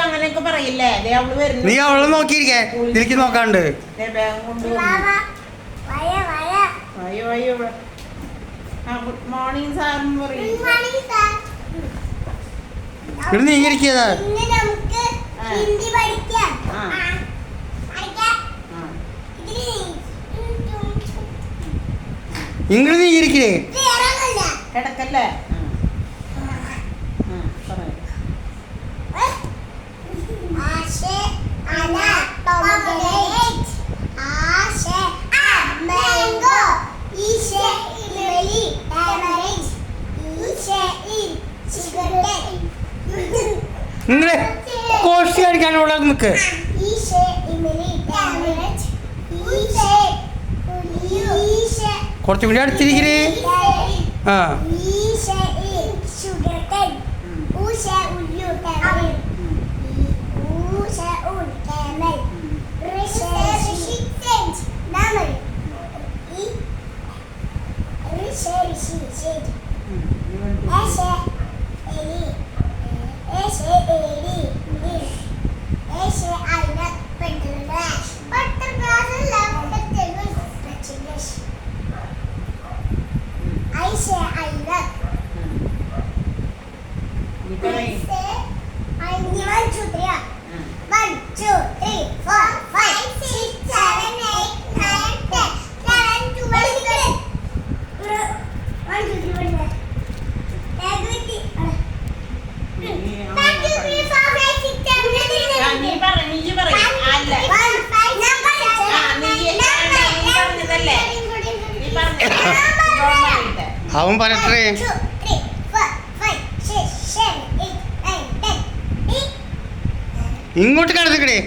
അങ്ങനെയൊക്കെ പറയില്ലേ? നീ അവളെ നോക്കിയിരിക്കേ, തിരിച്ചു നോക്കാണ്ട്. ഗുഡ് മോർണിംഗ് സാറും പറയും. ഇവിടെ നീ ഇരിക്കതാ. ഇങ്ങോട്ട് നീ ഇരിക്കേ. കിടക്കല്ലേ? നിങ്ങളെ കോഴ്സ് കഴിക്കാൻ ഇവിടെ നിൽക്ക്. കുറച്ചും കൂടി അടുത്തിരിക്കേ. ആ അവൻ പറയട്ടെ. ഇങ്ങോട്ട് കിടന്നിക്കടേ.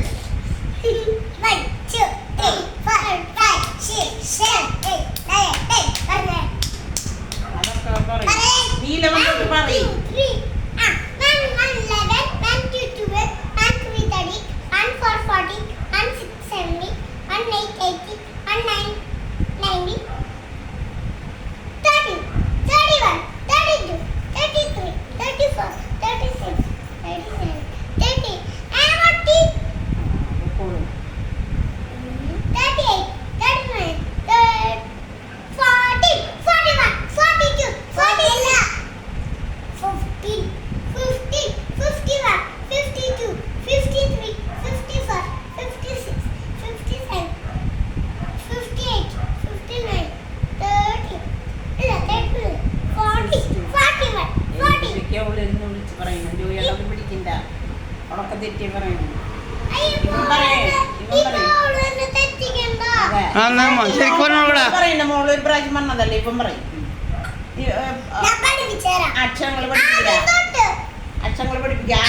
മോള് ഒരു പ്രാവശ്യം വന്നതല്ലേ, ഇപ്പം പറയും. അക്ഷരങ്ങൾ പഠിപ്പിക്കാം.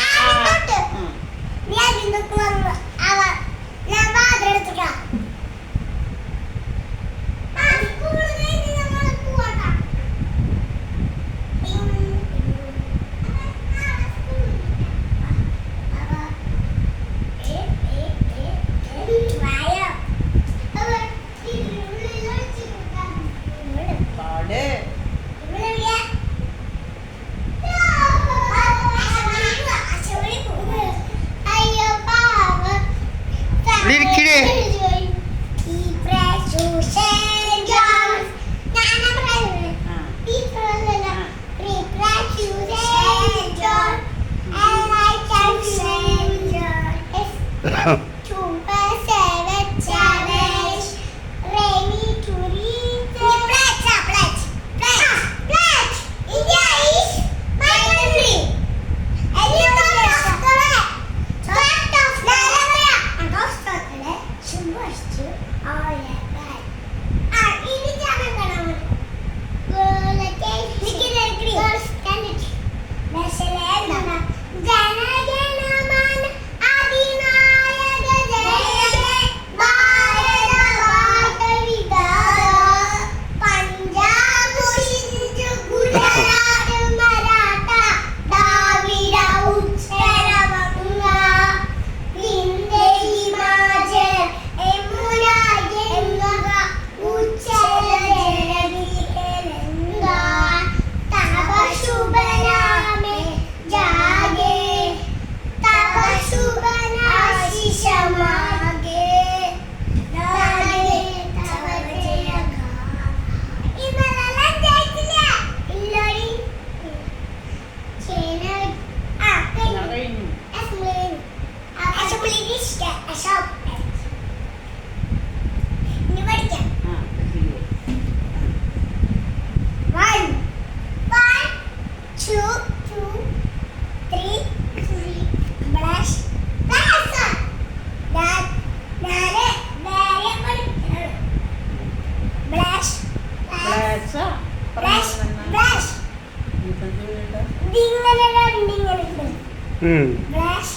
Brush,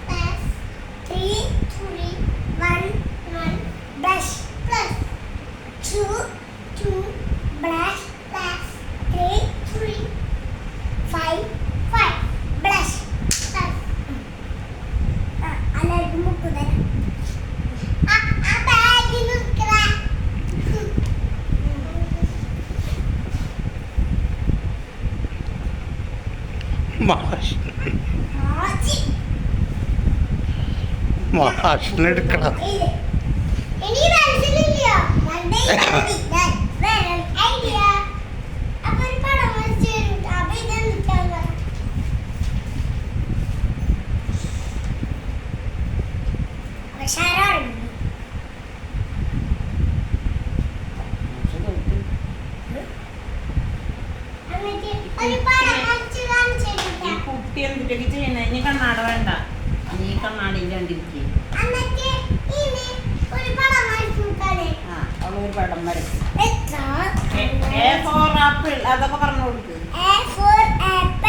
plus, 3, 3, 1, 1, brush, plus, 2, 2, brush, plus, 3, 3, 5, 5, brush, plus. എല്ലാവർക്കും മുക്ക് തരാം. ആ ബാഗിൽ നിൽക്കണ മാഷിനെടുക്കണം. ഇനി മനസ്സിലില്ലയോ ഐഡിയ അപ്പൊ ഒരു പടം വരച്ചു തരും. അപ്പൊ ഇതെന്താ ഒരു പടം വരച്ചു കാണിച്ചു ഈ കുട്ടി എന്തിട്ടൊക്കെ ചെയ്യണേ? ഇനി കണ്ണാട വേണ്ട, നീ കണ്ണാടിയിൽ കണ്ടിരിക്കേ. എന്നിട്ട് ഇനി ഒരു പടം വരച്ചു നോക്കാനേ. ആ അവളൊരു പടം വരക്കും. എത്ര A for apple, അതൊക്കെ പറഞ്ഞു കൊടുക്ക്. A for